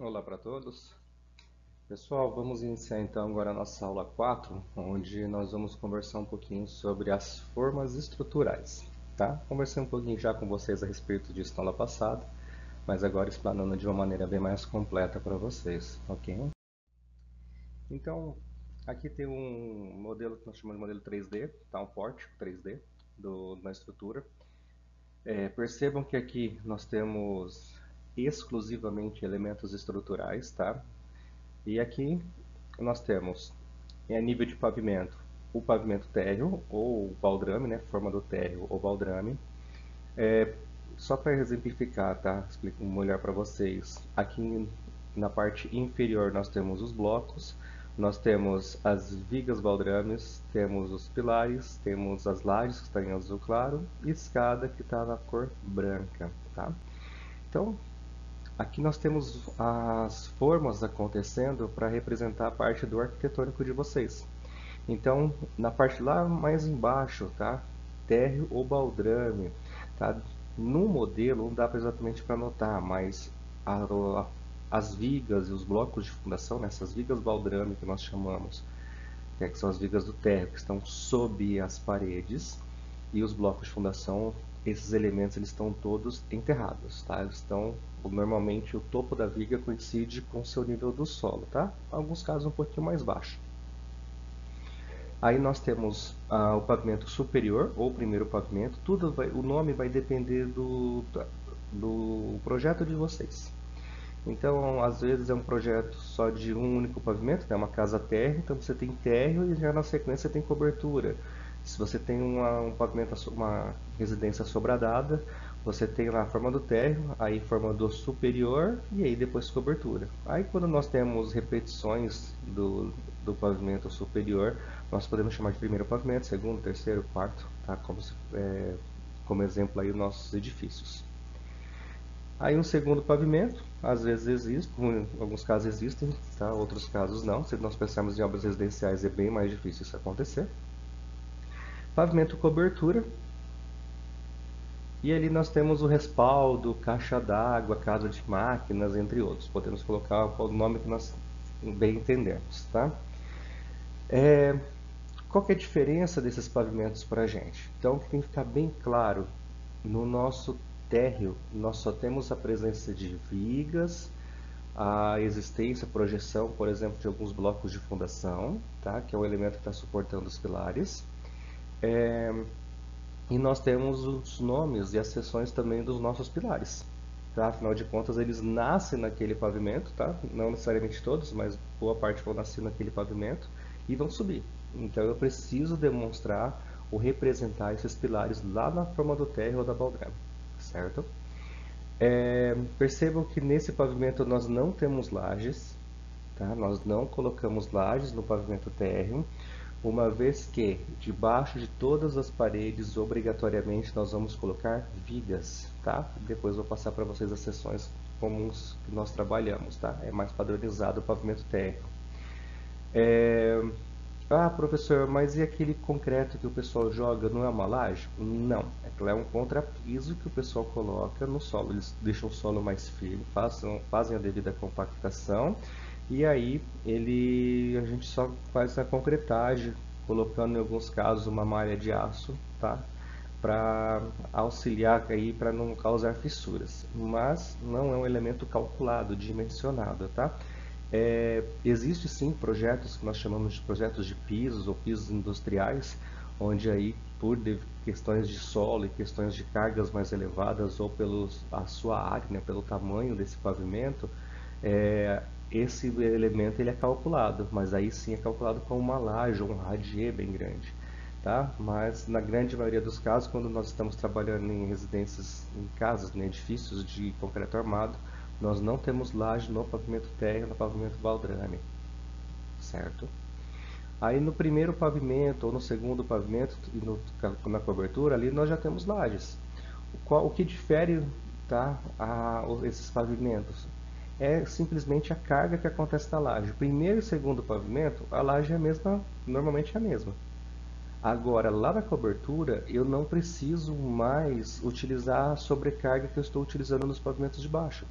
Olá para todos. Pessoal, vamos iniciar então agora a nossa aula 4, onde nós vamos conversar um pouquinho sobre as formas estruturais, tá? Conversei um pouquinho já com vocês a respeito disso na aula passada, mas agora explanando de uma maneira bem mais completa para vocês, ok? Então, aqui tem um modelo que nós chamamos de modelo 3D, tá? Um pórtico 3D da estrutura. Percebam que aqui nós temos exclusivamente elementos estruturais, tá? E aqui nós temos, a nível de pavimento, o pavimento térreo ou baldrame, né, forma do térreo ou baldrame. Só para exemplificar, tá? Explico melhor para vocês. Aqui na parte inferior nós temos os blocos, nós temos as vigas baldrames, temos os pilares, temos as lajes que estão em azul claro e escada que está na cor branca, tá? Então, aqui nós temos as formas acontecendo para representar a parte do arquitetônico de vocês. Então, na parte lá mais embaixo, tá? Térreo ou baldrame, tá? No modelo não dá exatamente para notar, mas a, as vigas e os blocos de fundação, né? Essas vigas baldrame que nós chamamos, que são as vigas do térreo, que estão sob as paredes, e os blocos de fundação, esses elementos eles estão todos enterrados, tá? Eles estão, normalmente o topo da viga coincide com o seu nível do solo, tá? Em alguns casos um pouquinho mais baixo. Aí nós temos o pavimento superior ou primeiro pavimento. O nome vai depender do projeto de vocês. Então, às vezes é um projeto só de um único pavimento, né? Uma casa térrea, então você tem térreo e já na sequência tem cobertura. Se você tem um pavimento, uma residência sobradada, você tem lá a forma do térreo, aí forma do superior e aí depois cobertura. Aí quando nós temos repetições do pavimento superior, nós podemos chamar de primeiro pavimento, segundo, terceiro, quarto, tá? Como exemplo aí os nossos edifícios. Aí um segundo pavimento, às vezes existe, em alguns casos existem, tá? Outros casos não. Se nós pensarmos em obras residenciais é bem mais difícil isso acontecer. Pavimento cobertura. E ali nós temos o respaldo, caixa d'água, casa de máquinas, entre outros. Podemos colocar o nome que nós bem entendemos, tá? Qual que é a diferença desses pavimentos para a gente? Então, tem que ficar bem claro, no nosso térreo, nós só temos a presença de vigas, a existência, a projeção, por exemplo, de alguns blocos de fundação, tá? Que é o elemento que está suportando os pilares. E nós temos os nomes e as seções também dos nossos pilares. Tá? Afinal de contas, eles nascem naquele pavimento, tá? Não necessariamente todos, mas boa parte vão nascer naquele pavimento e vão subir. Então eu preciso demonstrar ou representar esses pilares lá na forma do térreo ou da baldrame, certo? Percebam que nesse pavimento nós não temos lajes, tá? Nós não colocamos lajes no pavimento térreo, uma vez que debaixo de todas as paredes, obrigatoriamente, nós vamos colocar vigas, tá? Depois eu vou passar para vocês as seções comuns que nós trabalhamos, tá? É mais padronizado o pavimento térreo. Ah, professor, mas e aquele concreto que o pessoal joga, não é uma laje? Não, aquilo é um contrapiso que o pessoal coloca no solo. Eles deixam o solo mais firme, fazem a devida compactação e aí a gente só faz a concretagem, colocando em alguns casos uma malha de aço, tá? Para auxiliar aí para não causar fissuras, mas não é um elemento calculado, dimensionado, tá? Existe sim projetos que nós chamamos de projetos de pisos ou pisos industriais, onde aí por questões de solo e questões de cargas mais elevadas ou a sua área, né, pelo tamanho desse pavimento, esse elemento ele é calculado, mas aí sim é calculado com uma laje ou um radier bem grande. Tá? Mas na grande maioria dos casos, quando nós estamos trabalhando em residências, em casas, em edifícios de concreto armado, nós não temos laje no pavimento térreo, no pavimento baldrame, certo? Aí no primeiro pavimento ou no segundo pavimento na cobertura ali nós já temos lajes. O que difere, tá, esses pavimentos? É simplesmente a carga que acontece na laje. Primeiro e segundo pavimento, a laje é a mesma, normalmente é a mesma. Agora, lá na cobertura, eu não preciso mais utilizar a sobrecarga que eu estou utilizando nos pavimentos de baixo.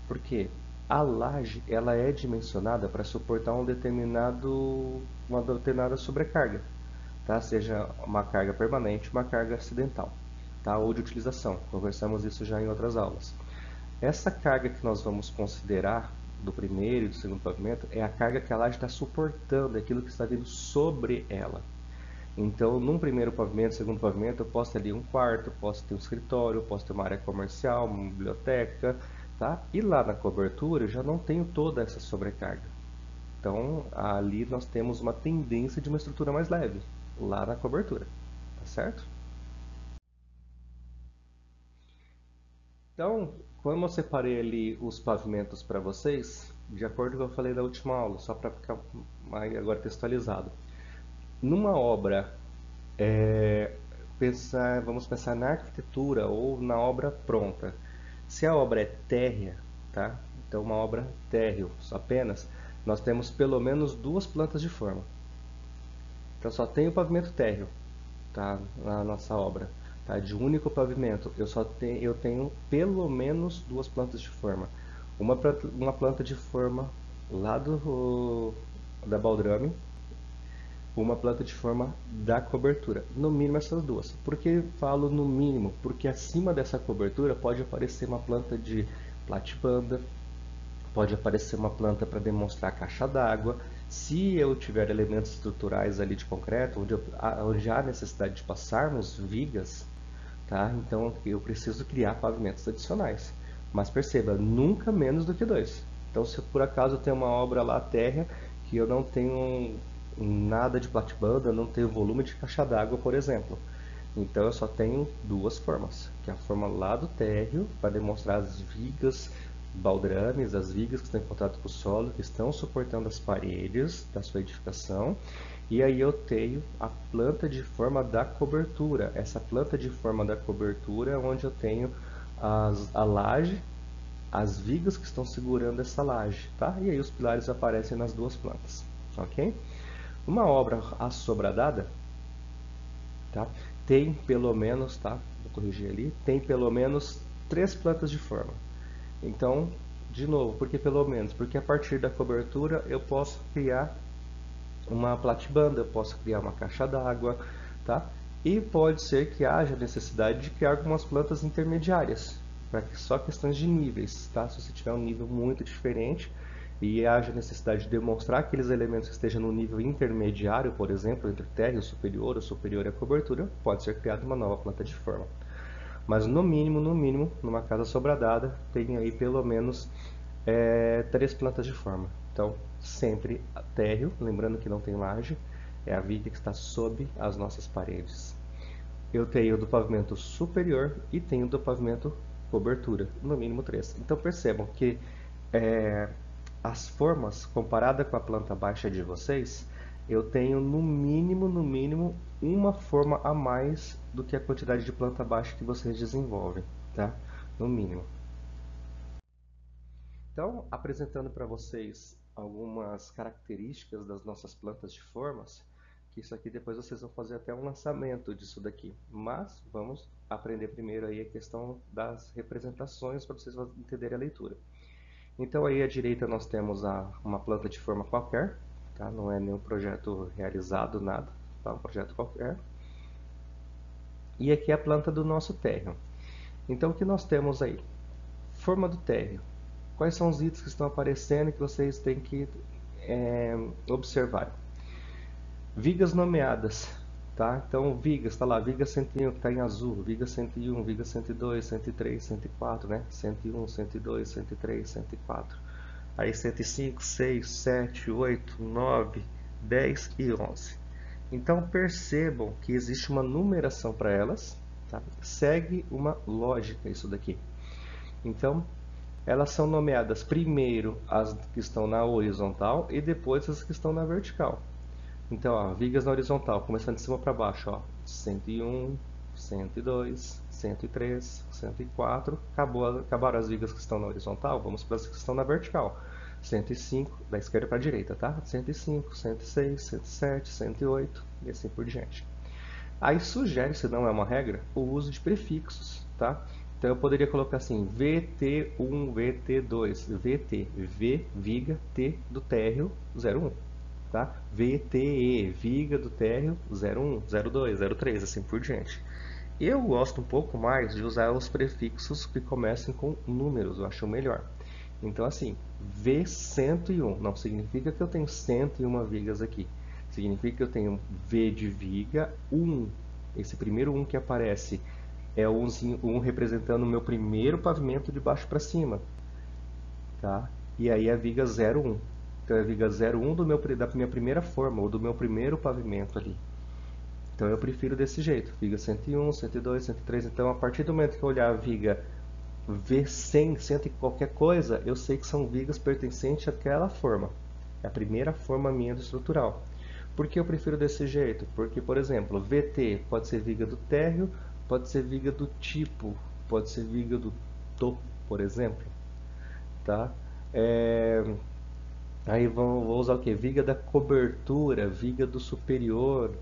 Por quê? A laje, ela é dimensionada para suportar uma determinada sobrecarga, tá? Seja uma carga permanente, uma carga acidental, tá? Ou de utilização. Conversamos isso já em outras aulas. Essa carga que nós vamos considerar do primeiro e do segundo pavimento é a carga que a laje está suportando, aquilo que está vindo sobre ela. Então, num primeiro pavimento, segundo pavimento, eu posso ter ali um quarto, posso ter um escritório, posso ter uma área comercial, uma biblioteca, tá? E lá na cobertura eu já não tenho toda essa sobrecarga. Então, ali nós temos uma tendência de uma estrutura mais leve, lá na cobertura, tá certo? Então, como eu separei ali os pavimentos para vocês, de acordo com o que eu falei da última aula, só para ficar mais agora textualizado. Numa obra, vamos pensar na arquitetura ou na obra pronta. Se a obra é térrea, tá? Então, uma obra térreo apenas, nós temos pelo menos duas plantas de forma. Então, só tem o pavimento térreo, tá? Na nossa obra, tá? De um único pavimento, eu tenho pelo menos duas plantas de forma. Uma planta de forma lá da baldrame, uma planta de forma da cobertura. No mínimo essas duas. Por que falo no mínimo? Porque acima dessa cobertura pode aparecer uma planta de platibanda, pode aparecer uma planta para demonstrar caixa d'água. Se eu tiver elementos estruturais ali de concreto, onde há necessidade de passarmos vigas, tá? Então eu preciso criar pavimentos adicionais. Mas perceba, nunca menos do que dois. Então, se por acaso tem uma obra lá térrea que eu não tenho nada de platibanda, não tenho volume de caixa d'água, por exemplo. Então eu só tenho duas formas, que é a forma lá do térreo, para demonstrar as vigas baldrames, as vigas que estão em contato com o solo, que estão suportando as paredes da sua edificação. E aí eu tenho a planta de forma da cobertura. Essa planta de forma da cobertura é onde eu tenho a laje, as vigas que estão segurando essa laje, tá? E aí os pilares aparecem nas duas plantas, ok? Uma obra assobradada, tá? Tem pelo menos, tá? Vou corrigir ali, tem pelo menos três plantas de forma. Então, de novo, por que pelo menos? Porque a partir da cobertura eu posso criar uma platibanda, eu posso criar uma caixa d'água, tá? E pode ser que haja necessidade de criar algumas plantas intermediárias, para que só questões de níveis, tá? Se você tiver um nível muito diferente e haja necessidade de demonstrar aqueles elementos que estejam no nível intermediário, por exemplo, entre térreo superior ou superior à cobertura, pode ser criada uma nova planta de forma. Mas no mínimo, numa casa sobradada, tem aí pelo menos três plantas de forma. Então, sempre térreo, lembrando que não tem laje, é a viga que está sob as nossas paredes. Eu tenho do pavimento superior e tenho do pavimento cobertura, no mínimo três. Então percebam que as formas, comparada com a planta baixa de vocês, eu tenho no mínimo, uma forma a mais do que a quantidade de planta baixa que vocês desenvolvem, tá? No mínimo. Então, apresentando para vocês algumas características das nossas plantas de formas, que isso aqui depois vocês vão fazer até um lançamento disso daqui. Mas vamos aprender primeiro aí a questão das representações para vocês entenderem a leitura. Então aí à direita nós temos uma planta de forma qualquer, tá? Não é nenhum projeto realizado, nada, tá? Um projeto qualquer. E aqui é a planta do nosso térreo. Então o que nós temos aí? Forma do térreo. Quais são os itens que estão aparecendo que vocês têm que observar? Vigas nomeadas, tá? Então, vigas, está lá, viga 101, que está em azul, viga 101, viga 102, 103, 104, né? 101, 102, 103, 104. Aí 105, 6, 7, 8, 9, 10 e 11. Então, percebam que existe uma numeração para elas, tá? Segue uma lógica isso daqui. Então, elas são nomeadas primeiro as que estão na horizontal e depois as que estão na vertical. Então, ó, vigas na horizontal, começando de cima para baixo, ó, 101, 102, 103, 104. Acabaram as vigas que estão na horizontal, vamos para as que estão na vertical. 105, da esquerda para a direita, tá? 105, 106, 107, 108 e assim por diante. Aí sugere, se não é uma regra, o uso de prefixos, tá? Então eu poderia colocar assim, VT1, VT2, VT, V, viga, T do térreo, 01. Tá? VTE, viga do térreo, 01, 02, 03, assim por diante. Eu gosto um pouco mais de usar os prefixos que começam com números, eu acho melhor. Então assim, V101, não significa que eu tenho 101 vigas aqui. Significa que eu tenho V de viga 1. Esse primeiro 1 que aparece é o 1 representando o meu primeiro pavimento de baixo para cima. Tá? E aí a viga 01. Então é a viga 01 da minha primeira forma, ou do meu primeiro pavimento ali. Então eu prefiro desse jeito, viga 101, 102, 103. Então a partir do momento que eu olhar a viga V100, 100 e qualquer coisa, eu sei que são vigas pertencentes àquela forma. É a primeira forma minha do estrutural. Por que eu prefiro desse jeito? Porque, por exemplo, VT pode ser viga do térreo, pode ser viga do tipo, pode ser viga do topo, por exemplo. Tá? Aí vou usar o que? Viga da cobertura, viga do superior,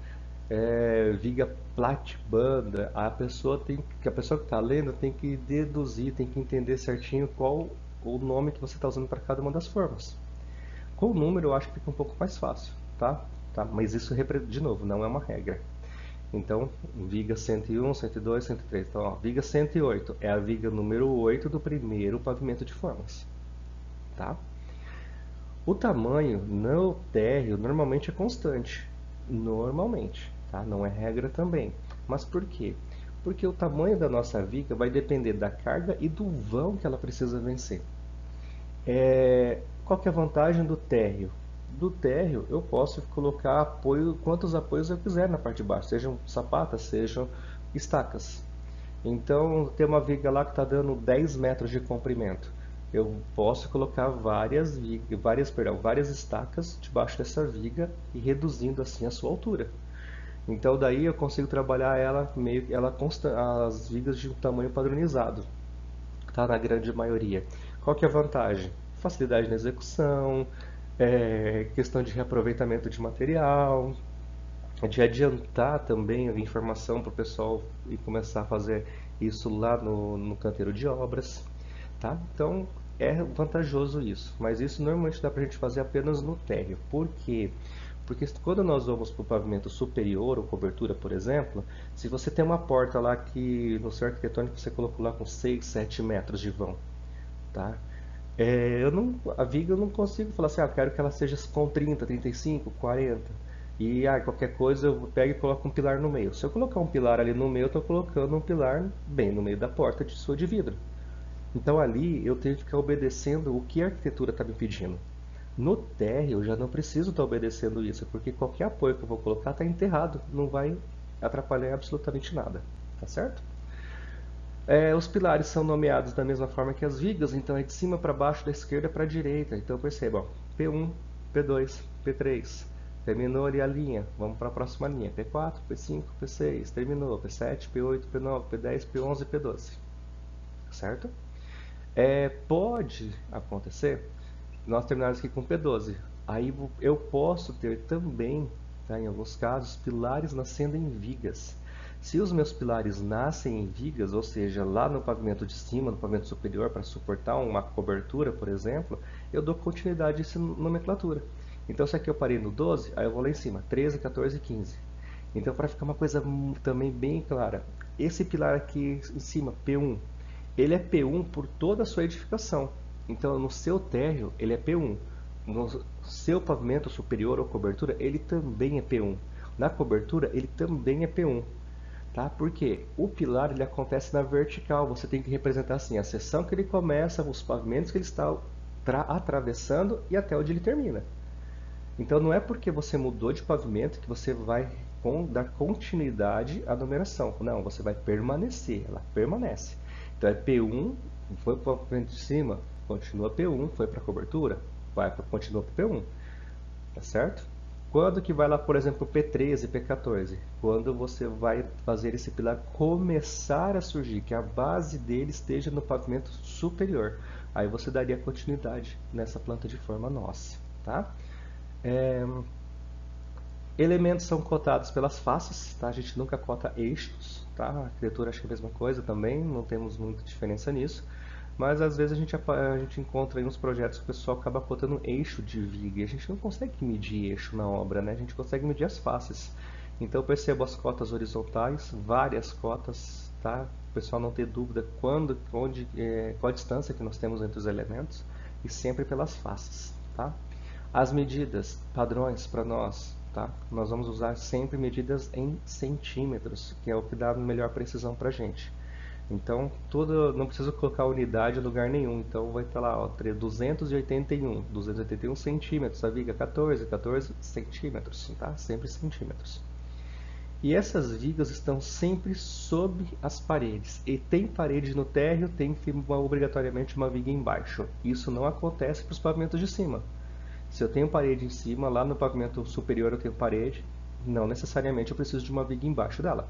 viga platibanda. A pessoa que está lendo tem que deduzir, tem que entender certinho qual o nome que você está usando para cada uma das formas. Com o número eu acho que fica um pouco mais fácil, tá? Mas isso, de novo, não é uma regra. Então, viga 101, 102, 103. Então, ó, viga 108 é a viga número 8 do primeiro pavimento de formas, tá? O tamanho no térreo normalmente é constante, normalmente, tá? Não é regra também. Mas por quê? Porque o tamanho da nossa viga vai depender da carga e do vão que ela precisa vencer. Qual que é a vantagem do térreo? Do térreo eu posso colocar apoio, quantos apoios eu quiser na parte de baixo, sejam sapatas, sejam estacas. Então tem uma viga lá que está dando 10 metros de comprimento. Eu posso colocar várias estacas debaixo dessa viga e reduzindo assim a sua altura. Então daí eu consigo trabalhar as vigas de um tamanho padronizado, tá? Na grande maioria. Qual que é a vantagem? Facilidade na execução, questão de reaproveitamento de material, de adiantar também a informação para o pessoal e começar a fazer isso lá no canteiro de obras. Tá? Então é vantajoso isso, mas isso normalmente dá para a gente fazer apenas no térreo. Por quê? Porque quando nós vamos para o pavimento superior ou cobertura, por exemplo, se você tem uma porta lá que no seu arquitetônico você colocou lá com 6, 7 metros de vão, tá? A viga eu não consigo falar assim, quero que ela seja com 30, 35, 40. E qualquer coisa eu pego e coloco um pilar no meio. Se eu colocar um pilar ali no meio, eu estou colocando um pilar bem no meio da porta de sua de vidro. Então ali eu tenho que ficar obedecendo o que a arquitetura está me pedindo. No térreo eu já não preciso estar obedecendo isso, porque qualquer apoio que eu vou colocar está enterrado, não vai atrapalhar absolutamente nada, tá certo? Os pilares são nomeados da mesma forma que as vigas, então é de cima para baixo, da esquerda para a direita. Então percebam, P1, P2, P3, terminou ali a linha, vamos para a próxima linha, P4, P5, P6, terminou, P7, P8, P9, P10, P11 e P12, certo? Pode acontecer nós terminarmos aqui com P12. Aí eu posso ter também, tá, em alguns casos, pilares nascendo em vigas. Se os meus pilares nascem em vigas, ou seja, lá no pavimento de cima, no pavimento superior, para suportar uma cobertura, por exemplo, eu dou continuidade a essa nomenclatura. Então, se aqui eu parei no 12, aí eu vou lá em cima, 13, 14 e 15. Então, para ficar uma coisa também bem clara, esse pilar aqui em cima, P1, ele é P1 por toda a sua edificação. Então, no seu térreo, ele é P1. No seu pavimento superior ou cobertura, ele também é P1. Na cobertura, ele também é P1. Tá? Porque o pilar ele acontece na vertical. Você tem que representar assim, a seção que ele começa, os pavimentos que ele está atravessando e até onde ele termina. Então, não é porque você mudou de pavimento que você vai dar continuidade à numeração. Não, você vai permanecer. Ela permanece. Então é P1, foi para o pavimento de cima, continua P1, foi para a cobertura, continua para P1. Tá certo? Quando que vai lá, por exemplo, P13, P14? Quando você vai fazer esse pilar começar a surgir, que a base dele esteja no pavimento superior. Aí você daria continuidade nessa planta de forma nossa. Tá? Elementos são cotados pelas faces, tá? A gente nunca cota eixos, tá? A arquitetura acho que é a mesma coisa também, não temos muita diferença nisso. Mas às vezes a gente encontra aí uns projetos que o pessoal acaba cotando eixo de viga e a gente não consegue medir eixo na obra, né? A gente consegue medir as faces. Então eu percebo as cotas horizontais, várias cotas, tá? O pessoal não ter dúvida qual a distância que nós temos entre os elementos e sempre pelas faces, tá? As medidas padrões para nós, tá? Nós vamos usar sempre medidas em centímetros, que é o que dá melhor precisão para a gente. Então, não preciso colocar unidade em lugar nenhum. Então, vai estar lá, ó, 281 centímetros, a viga 14 centímetros, tá? Sempre centímetros. E essas vigas estão sempre sob as paredes. E tem parede no térreo, tem que ter obrigatoriamente uma viga embaixo. Isso não acontece para os pavimentos de cima. Se eu tenho parede em cima, lá no pavimento superior eu tenho parede, não necessariamente eu preciso de uma viga embaixo dela.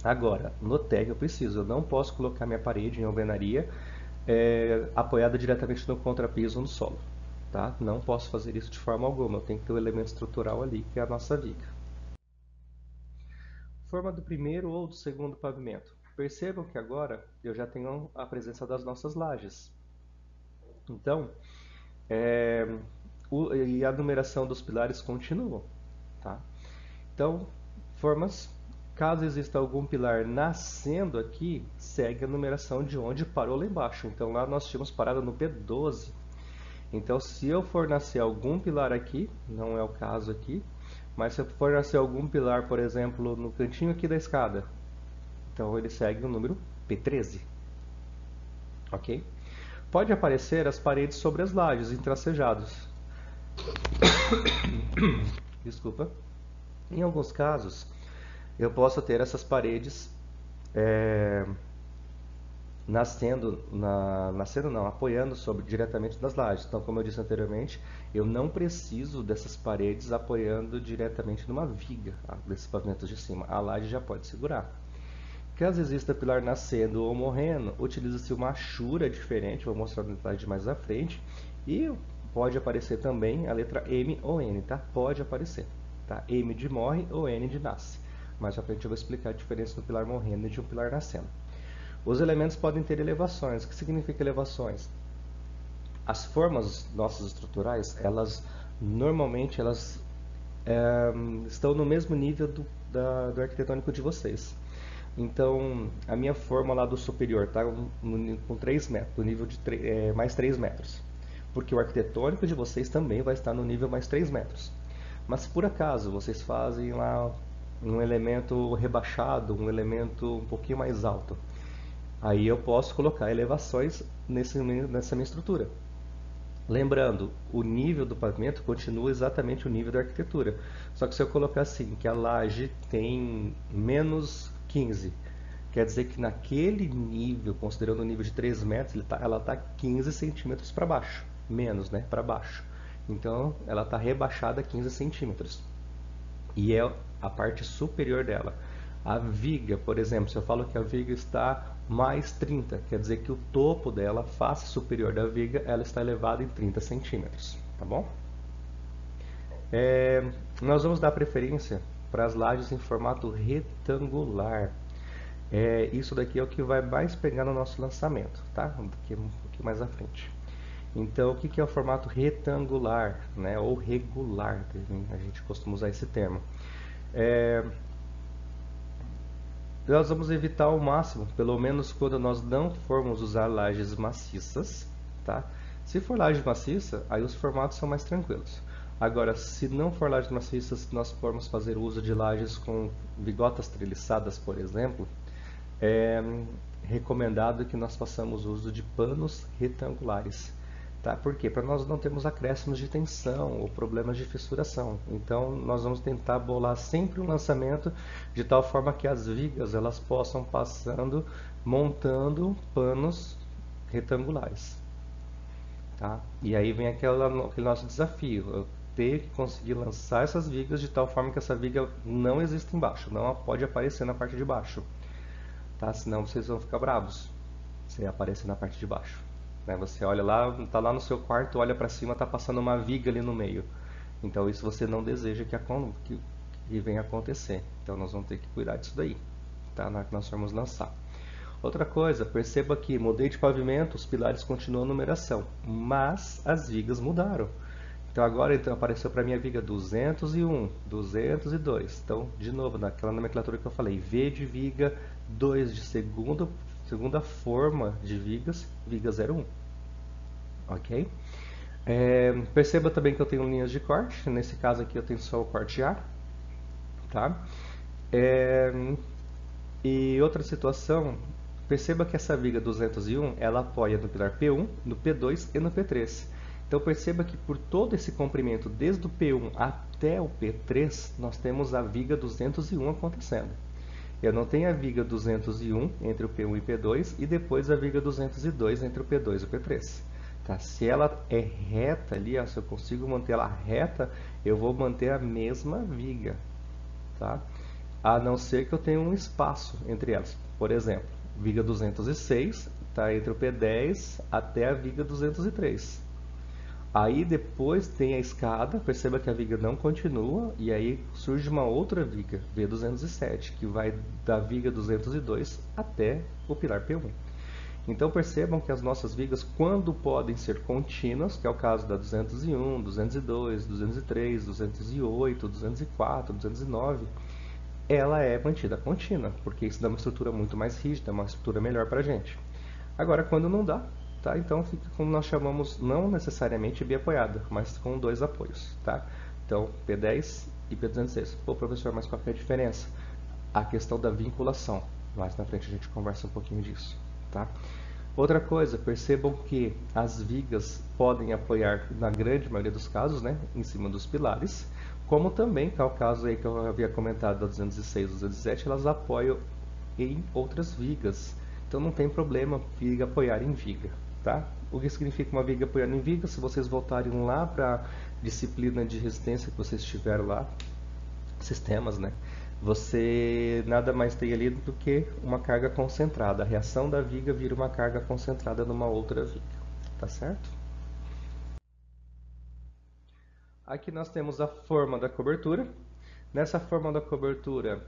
Agora, no térreo eu preciso, eu não posso colocar minha parede em alvenaria apoiada diretamente no contrapiso ou no solo. Tá? Não posso fazer isso de forma alguma, eu tenho que ter um elemento estrutural ali, que é a nossa viga. Forma do primeiro ou do segundo pavimento. Percebam que agora eu já tenho a presença das nossas lajes. Então, e a numeração dos pilares continua. Tá? Então, formas, caso exista algum pilar nascendo aqui, segue a numeração de onde parou lá embaixo. Então lá nós tínhamos parado no P12. Então se eu for nascer algum pilar aqui, não é o caso aqui, mas se eu for nascer algum pilar, por exemplo, no cantinho aqui da escada, então ele segue o número P13. Ok? Pode aparecer as paredes sobre as lajes, em tracejados. Desculpa. Em alguns casos, eu posso ter essas paredes apoiando diretamente nas lajes. Então, como eu disse anteriormente, eu não preciso dessas paredes apoiando diretamente numa viga, tá? Desses pavimentos de cima. A laje já pode segurar. Caso exista pilar nascendo ou morrendo, utiliza-se uma achura diferente, vou mostrar no slide mais à frente, e pode aparecer também a letra M ou N, tá? Pode aparecer, tá? M de morre ou N de nasce. Mais à frente eu vou explicar a diferença do pilar morrendo e de um pilar nascendo. Os elementos podem ter elevações. O que significa elevações? As formas nossas estruturais, normalmente estão no mesmo nível do arquitetônico de vocês. Então, a minha forma lá do superior está com 3 metros, no nível de mais 3 metros. Porque o arquitetônico de vocês também vai estar no nível mais 3 metros. Mas se por acaso vocês fazem lá um elemento rebaixado, um elemento um pouquinho mais alto, aí eu posso colocar elevações nessa minha estrutura. Lembrando, o nível do pavimento continua exatamente o nível da arquitetura. Só que se eu colocar assim, que a laje tem menos 15, quer dizer que naquele nível, considerando o nível de 3 metros, ela está 15 centímetros para baixo. Menos, né? Para baixo. Então, ela está rebaixada 15 centímetros. E é a parte superior dela. A viga, por exemplo, se eu falo que a viga está mais 30, quer dizer que o topo dela, a face superior da viga, ela está elevada em 30 centímetros, tá bom? Nós vamos dar preferência para as lajes em formato retangular. Isso daqui é o que vai mais pegar no nosso lançamento, tá? Um pouquinho mais à frente. Então, o que é o formato retangular, né? Ou regular, a gente costuma usar esse termo. Nós vamos evitar ao máximo, pelo menos quando nós não formos usar lajes maciças, tá? Se for laje maciça, aí os formatos são mais tranquilos. Agora, se não for laje maciça, se nós formos fazer uso de lajes com bigotas treliçadas, por exemplo, é recomendado que nós façamos uso de panos retangulares. Tá? Por quê? Para nós não termos acréscimos de tensão ou problemas de fissuração. Então, nós vamos tentar bolar sempre um lançamento de tal forma que as vigas elas possam passando, montando panos retangulares. Tá? E aí vem aquele nosso desafio, eu ter que conseguir lançar essas vigas de tal forma que essa viga não exista embaixo, não pode aparecer na parte de baixo. Tá? Senão vocês vão ficar bravos se aparecer na parte de baixo. Você olha lá, está lá no seu quarto, olha para cima, está passando uma viga ali no meio. Então isso você não deseja que e vem acontecer. Então nós vamos ter que cuidar disso daí, tá? Na hora que nós formos lançar. Outra coisa, perceba que mudei de pavimento, os pilares continuam a numeração, mas as vigas mudaram. Então agora apareceu para mim a viga 201, 202. Então, de novo, naquela nomenclatura que eu falei, V de viga, 2 de segunda forma de vigas, viga 01. Ok? Perceba também que eu tenho linhas de corte, nesse caso aqui eu tenho só o corte A. Tá? E outra situação, perceba que essa viga 201, ela apoia no pilar P1, no P2 e no P3. Então perceba que por todo esse comprimento, desde o P1 até o P3, nós temos a viga 201 acontecendo. Eu não tenho a viga 201 entre o P1 e P2 e depois a viga 202 entre o P2 e o P3. Tá? Se ela é reta ali, se eu consigo manter ela reta, eu vou manter a mesma viga. Tá? A não ser que eu tenha um espaço entre elas. Por exemplo, viga 206 está entre o P10 até a viga 203. Aí depois tem a escada, perceba que a viga não continua, e aí surge uma outra viga, V207, que vai da viga 202 até o pilar P1. Então percebam que as nossas vigas, quando podem ser contínuas, que é o caso da 201, 202, 203, 208, 204, 209, ela é mantida contínua, porque isso dá uma estrutura muito mais rígida, uma estrutura melhor para a gente. Agora, quando não dá, tá? Então fica como nós chamamos, não necessariamente biapoiada, mas com dois apoios. Tá? Então, P10 e P206. Pô, professor, mas qual que é a diferença? A questão da vinculação. Mais na frente a gente conversa um pouquinho disso. Tá? Outra coisa, percebam que as vigas podem apoiar, na grande maioria dos casos, né, em cima dos pilares, como também, que é o caso aí que eu havia comentado da 206 e 207, elas apoiam em outras vigas. Então não tem problema viga apoiar em viga. Tá? O que significa uma viga apoiando em viga? Se vocês voltarem lá para a disciplina de resistência que vocês tiveram lá, sistemas, né? Você nada mais tem ali do que uma carga concentrada. A reação da viga vira uma carga concentrada numa outra viga. Tá certo? Aqui nós temos a forma da cobertura. Nessa forma da cobertura,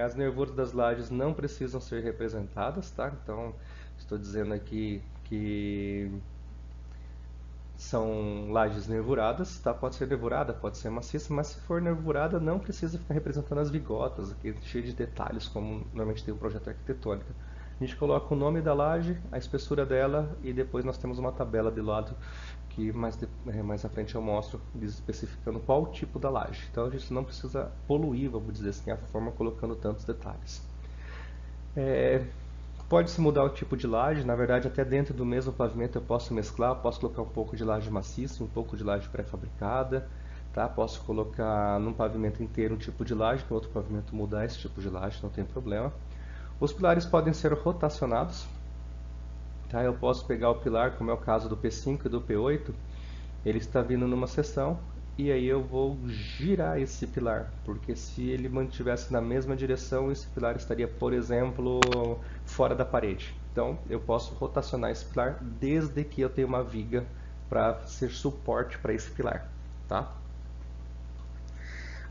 as nervuras das lajes não precisam ser representadas, tá? Então, estou dizendo aqui que são lajes nervuradas, tá? Pode ser nervurada, pode ser maciça, mas se for nervurada não precisa ficar representando as vigotas, aqui cheio de detalhes, como normalmente tem o projeto arquitetônico. A gente coloca o nome da laje, a espessura dela e depois nós temos uma tabela de lado que mais à frente eu mostro, especificando qual tipo da laje. Então a gente não precisa poluir, vamos dizer assim, a forma colocando tantos detalhes. Pode-se mudar o tipo de laje, na verdade até dentro do mesmo pavimento eu posso mesclar, posso colocar um pouco de laje maciça, um pouco de laje pré-fabricada, tá? Posso colocar num pavimento inteiro um tipo de laje, no outro pavimento mudar esse tipo de laje, não tem problema. Os pilares podem ser rotacionados, tá? Eu posso pegar o pilar, como é o caso do P5 e do P8, ele está vindo numa seção, e aí eu vou girar esse pilar, porque se ele mantivesse na mesma direção, esse pilar estaria, por exemplo, fora da parede. Então eu posso rotacionar esse pilar desde que eu tenha uma viga para ser suporte para esse pilar. Tá?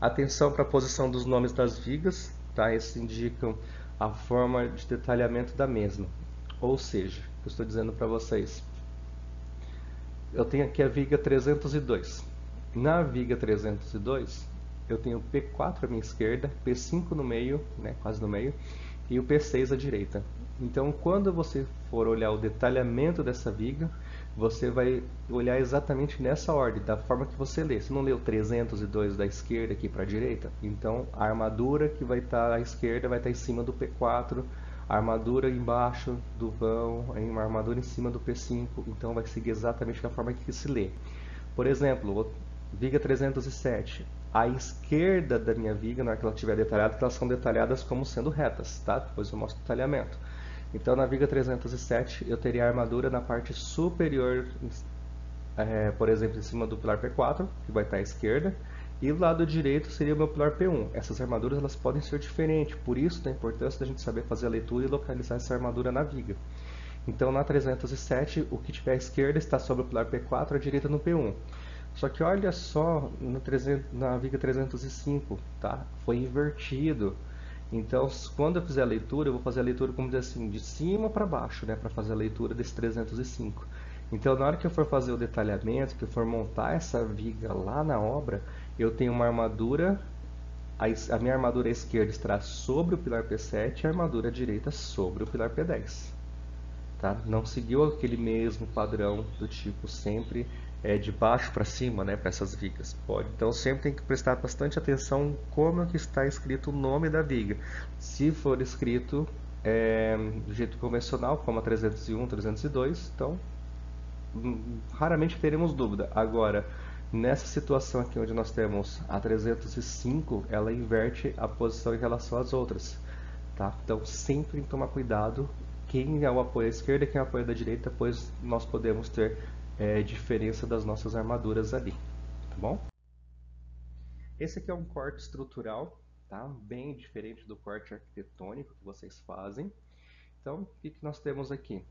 Atenção para a posição dos nomes das vigas, tá? Esses indicam a forma de detalhamento da mesma. Ou seja, eu estou dizendo para vocês, eu tenho aqui a viga 302. Na viga 302, eu tenho o P4 à minha esquerda, P5 no meio, né, quase no meio, e o P6 à direita. Então, quando você for olhar o detalhamento dessa viga, você vai olhar exatamente nessa ordem, da forma que você lê. Você não leu 302 da esquerda aqui para a direita? Então, a armadura que vai estar à esquerda vai estar em cima do P4, a armadura embaixo do vão, a armadura em cima do P5, então vai seguir exatamente da forma que se lê. Por exemplo, viga 307, à esquerda da minha viga, na hora que ela estiver detalhada, elas são detalhadas como sendo retas, tá? Depois eu mostro o detalhamento. Então, na viga 307, eu teria a armadura na parte superior, por exemplo, em cima do pilar P4, que vai estar à esquerda, e do lado direito seria o meu pilar P1. Essas armaduras elas podem ser diferentes, por isso da importância da gente saber fazer a leitura e localizar essa armadura na viga. Então, na 307, o que tiver à esquerda está sobre o pilar P4, à direita no P1. Só que olha só na viga 305, tá? Foi invertido. Então, quando eu fizer a leitura, eu vou fazer a leitura, como dizer assim, de cima para baixo, né? Para fazer a leitura desse 305. Então, na hora que eu for fazer o detalhamento, que eu for montar essa viga lá na obra, eu tenho uma armadura, a minha armadura esquerda estará sobre o pilar P7 e a armadura direita sobre o pilar P10. Tá? Não seguiu aquele mesmo padrão do tipo sempre de baixo para cima, né, para essas vigas. Pode. Então sempre tem que prestar bastante atenção como é que está escrito o nome da viga. Se for escrito do jeito convencional, como a 301, 302, então raramente teremos dúvida. Agora, nessa situação aqui onde nós temos a 305, ela inverte a posição em relação às outras. Tá? Então sempre tomar cuidado quem é o apoio à esquerda e quem é o apoio da direita, pois nós podemos ter diferença das nossas armaduras ali. Tá bom? Esse aqui é um corte estrutural, tá? Bem diferente do corte arquitetônico que vocês fazem. Então, o que nós temos aqui?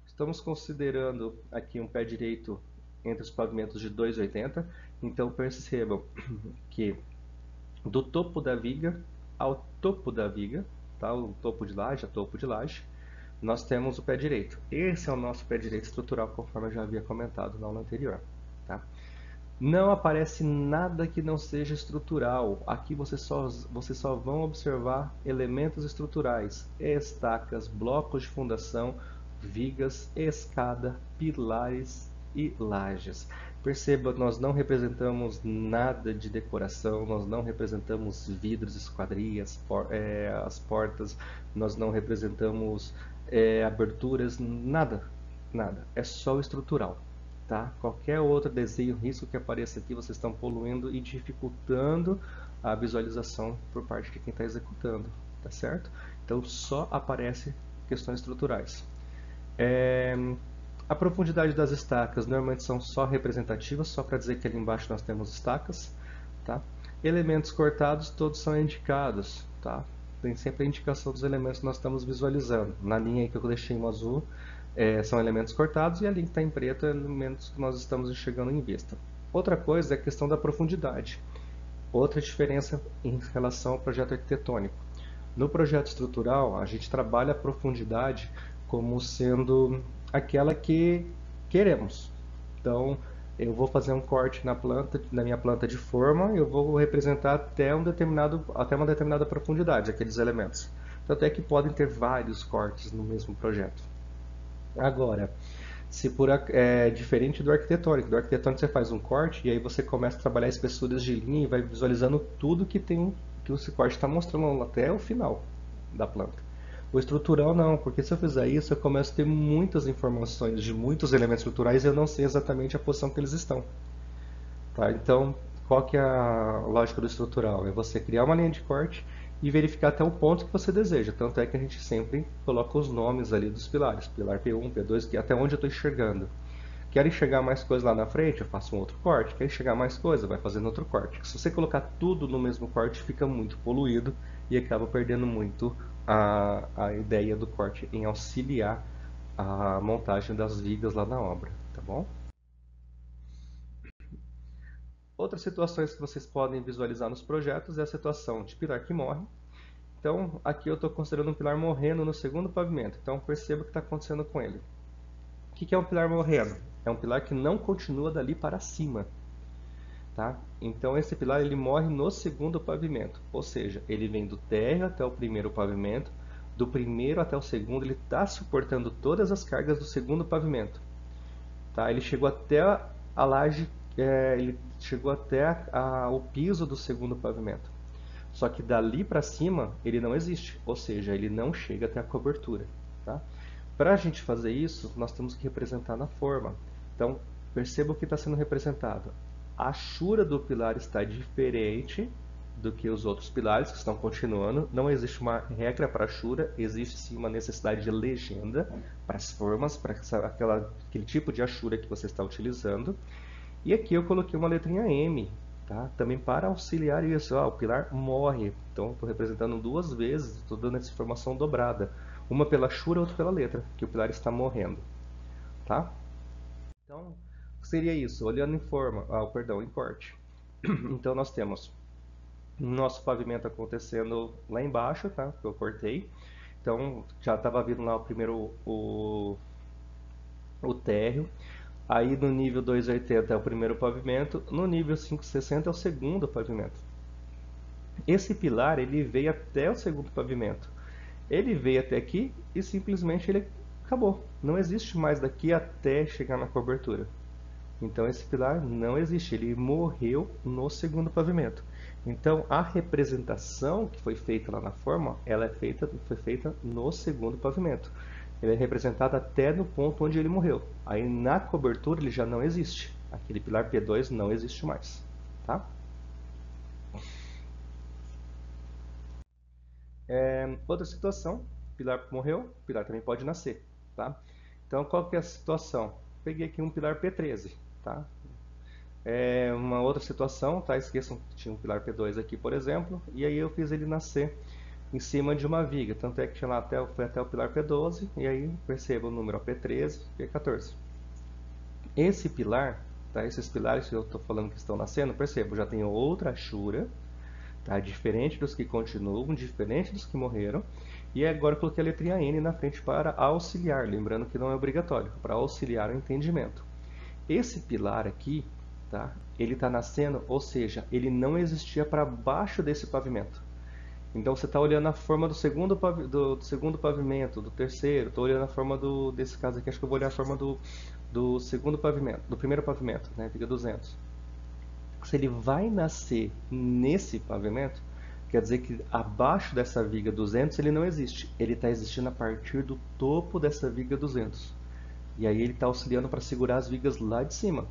Estamos considerando aqui um pé direito entre os pavimentos de 2,80. Então percebam que do topo da viga ao topo da viga, tá? O topo de laje a topo de laje, nós temos o pé direito. Esse é o nosso pé direito estrutural, conforme eu já havia comentado na aula anterior. Tá? Não aparece nada que não seja estrutural. Aqui vocês só vão observar elementos estruturais, estacas, blocos de fundação, vigas, escada, pilares e lajes. Perceba, nós não representamos nada de decoração, nós não representamos vidros, esquadrias, as portas, nós não representamos aberturas, nada, nada. É só o estrutural. Tá? Qualquer outro desenho, risco que apareça aqui, vocês estão poluindo e dificultando a visualização por parte de quem está executando, tá certo? Então só aparece questões estruturais. A profundidade das estacas normalmente são só representativas, só para dizer que ali embaixo nós temos estacas. Tá? Elementos cortados, todos são indicados. Tá? Tem sempre a indicação dos elementos que nós estamos visualizando. Na linha aí que eu deixei em azul, são elementos cortados, e a linha que está em preto é elementos que nós estamos enxergando em vista. Outra coisa é a questão da profundidade. Outra diferença em relação ao projeto arquitetônico. No projeto estrutural, a gente trabalha a profundidade como sendo aquela que queremos. Então, eu vou fazer um corte na minha planta de forma, eu vou representar até uma determinada profundidade aqueles elementos. Tanto é que podem ter vários cortes no mesmo projeto. Agora, diferente do arquitetônico. Do arquitetônico você faz um corte e aí você começa a trabalhar espessuras de linha e vai visualizando tudo que esse corte está mostrando até o final da planta. O estrutural não, porque se eu fizer isso eu começo a ter muitas informações de muitos elementos estruturais e eu não sei exatamente a posição que eles estão. Tá? Então, qual que é a lógica do estrutural? É você criar uma linha de corte e verificar até o ponto que você deseja. Tanto é que a gente sempre coloca os nomes ali dos pilares. Pilar P1, P2, que até onde eu estou enxergando. Quero enxergar mais coisa lá na frente, eu faço um outro corte. Quero enxergar mais coisa, vai fazendo outro corte. Se você colocar tudo no mesmo corte, fica muito poluído e acaba perdendo muito a ideia do corte em auxiliar a montagem das vigas lá na obra, tá bom? Outras situações que vocês podem visualizar nos projetos é a situação de pilar que morre. Então, aqui eu estou considerando um pilar morrendo no segundo pavimento. Então, perceba o que está acontecendo com ele. O que é um pilar morrendo? É um pilar que não continua dali para cima. Tá? Então, esse pilar ele morre no segundo pavimento. Ou seja, ele vem do térreo até o primeiro pavimento. Do primeiro até o segundo, ele está suportando todas as cargas do segundo pavimento. Tá? Ele chegou até a laje, ele chegou até o piso do segundo pavimento. Só que dali para cima ele não existe, ou seja, ele não chega até a cobertura. Tá? Para a gente fazer isso, nós temos que representar na forma. Então, perceba o que está sendo representado. A achura do pilar está diferente do que os outros pilares que estão continuando. Não existe uma regra para a achura, existe sim uma necessidade de legenda para as formas, para aquele tipo de achura que você está utilizando. E aqui eu coloquei uma letrinha M, tá? Também para auxiliar isso. O pilar morre, então estou representando duas vezes, estou dando essa informação dobrada. Uma pela achura, outra pela letra, que o pilar está morrendo. Tá? Então, que seria isso? Olhando em forma, perdão, em corte. Então nós temos nosso pavimento acontecendo lá embaixo, tá? Que eu cortei. Então já estava vindo lá o primeiro o térreo. Aí no nível 280 é o primeiro pavimento, no nível 560 é o segundo pavimento. Esse pilar ele veio até o segundo pavimento. Ele veio até aqui e simplesmente ele acabou. Não existe mais daqui até chegar na cobertura. Então esse pilar não existe, ele morreu no segundo pavimento. Então a representação que foi feita lá na forma, foi feita no segundo pavimento. Ele é representado até no ponto onde ele morreu. Aí na cobertura ele já não existe. Aquele pilar P2 não existe mais, tá? Outra situação, pilar morreu, pilar também pode nascer, tá? Então qual que é a situação? Peguei aqui um pilar P13, tá? Uma outra situação, tá? Esqueçam que tinha um pilar P2 aqui, por exemplo, e aí eu fiz ele nascer em cima de uma viga. Tanto é que tinha lá foi até o pilar P12, e aí perceba o número P13 e P14. Esse pilar, tá? Esses pilares que eu estou falando que estão nascendo, perceba, já tem outra achura, tá? Diferente dos que continuam, diferente dos que morreram. E agora eu coloquei a letrinha N na frente para auxiliar, lembrando que não é obrigatório, para auxiliar o entendimento. Esse pilar aqui, tá? Ele está nascendo, ou seja, ele não existia para baixo desse pavimento. Então você está olhando a forma do segundo pavimento, do terceiro. Estou olhando a forma desse caso aqui, acho que eu vou olhar a forma do segundo pavimento, do primeiro pavimento, né? Viga 200. Se ele vai nascer nesse pavimento, quer dizer que abaixo dessa viga 200 ele não existe. Ele está existindo a partir do topo dessa viga 200. E aí ele está auxiliando para segurar as vigas lá de cima,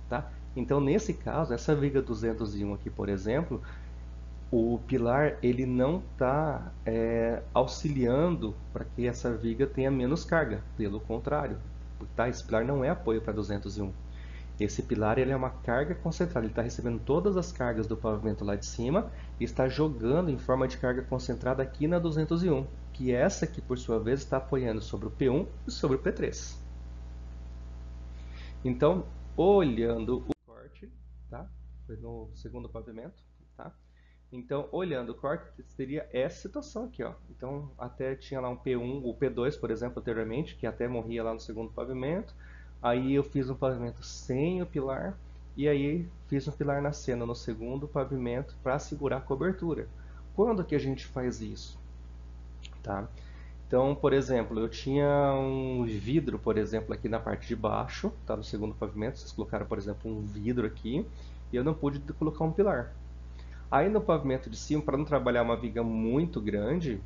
tá? Então nesse caso, essa viga 201 aqui, por exemplo, o pilar ele não está auxiliando para que essa viga tenha menos carga. Pelo contrário, tá? Esse pilar não é apoio para 201. Esse pilar ele é uma carga concentrada, ele está recebendo todas as cargas do pavimento lá de cima e está jogando em forma de carga concentrada aqui na 201, que essa aqui, por sua vez, está apoiando sobre o P1 e sobre o P3. Então, olhando o corte, tá? Foi no segundo pavimento, tá? Então, olhando o corte, teria essa situação aqui, ó. Então, até tinha lá um P1, o P2, por exemplo, anteriormente, que até morria lá no segundo pavimento. Aí eu fiz um pavimento sem o pilar, e aí fiz um pilar nascendo no segundo pavimento para segurar a cobertura. Quando que a gente faz isso? Tá? Então, por exemplo, eu tinha um vidro, por exemplo, aqui na parte de baixo, tá? No segundo pavimento, vocês colocaram, por exemplo, um vidro aqui, e eu não pude colocar um pilar. Aí no pavimento de cima, para não trabalhar uma viga muito grande,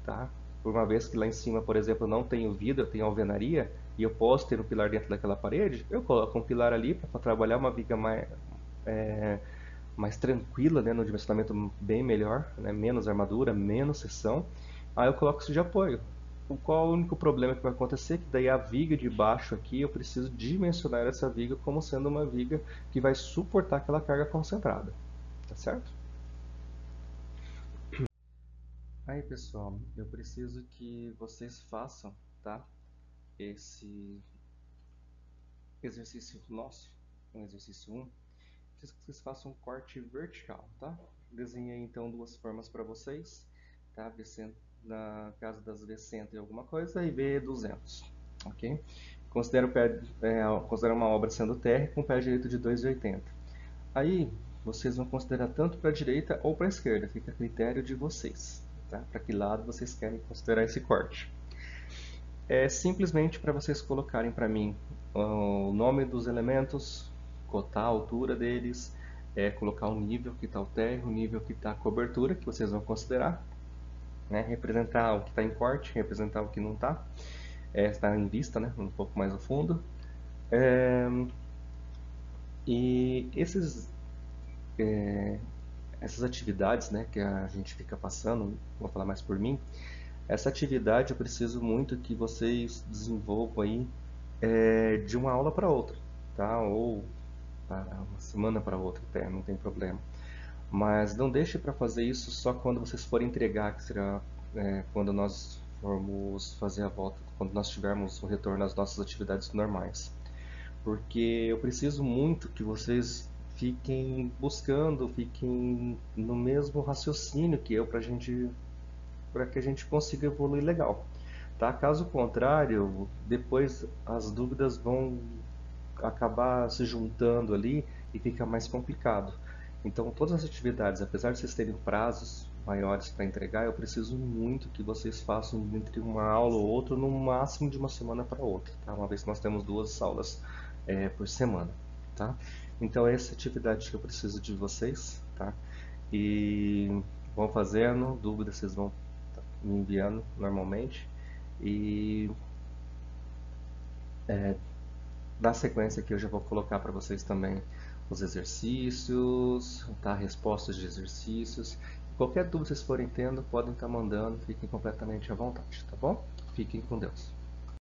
tá? Por uma vez que lá em cima, por exemplo, não tenho vidro, eu tenho alvenaria, e eu posso ter um pilar dentro daquela parede, eu coloco um pilar ali para trabalhar uma viga mais tranquila, né? No dimensionamento bem melhor, né? Menos armadura, menos seção. Aí eu coloco isso de apoio. Qual é o único problema que vai acontecer? Que daí a viga de baixo aqui, eu preciso dimensionar essa viga como sendo uma viga que vai suportar aquela carga concentrada. Tá certo? Aí pessoal, eu preciso que vocês façam, tá? Esse exercício nosso, um exercício 1, preciso que vocês façam um corte vertical, tá? Desenhei então duas formas para vocês, tá? Na casa das V100 e alguma coisa e V200, ok? Considero uma obra sendo terra com pé direito de 2,80. Aí vocês vão considerar tanto para a direita ou para a esquerda, fica a critério de vocês. Tá? Para que lado vocês querem considerar esse corte. É simplesmente para vocês colocarem para mim o nome dos elementos, cotar a altura deles, colocar o nível que está o térreo, o nível que está a cobertura, que vocês vão considerar, né? Representar o que está em corte, representar o que não está, está em vista, né? Um pouco mais no fundo. E essas atividades, né, que a gente fica passando, vou falar mais por mim, essa atividade eu preciso muito que vocês desenvolvam aí de uma aula para outra, tá? Ou uma semana para outra até, não tem problema. Mas não deixe para fazer isso só quando vocês forem entregar, que será quando nós formos fazer a volta, quando nós tivermos o retorno às nossas atividades normais. porque eu preciso muito que vocês fiquem buscando, fiquem no mesmo raciocínio que eu para que a gente consiga evoluir legal, tá? Caso contrário, depois as dúvidas vão acabar se juntando ali e fica mais complicado. Então, todas as atividades, apesar de vocês terem prazos maiores para entregar, eu preciso muito que vocês façam entre uma aula ou outra, no máximo de uma semana para outra, tá? Uma vez que nós temos duas aulas por semana, tá? Então, essa atividade que eu preciso de vocês, tá? E vão fazendo, dúvidas vocês vão me enviando normalmente. E na sequência aqui eu já vou colocar para vocês também os exercícios, tá? Respostas de exercícios. Qualquer dúvida que vocês forem tendo, podem estar mandando, fiquem completamente à vontade, tá bom? Fiquem com Deus.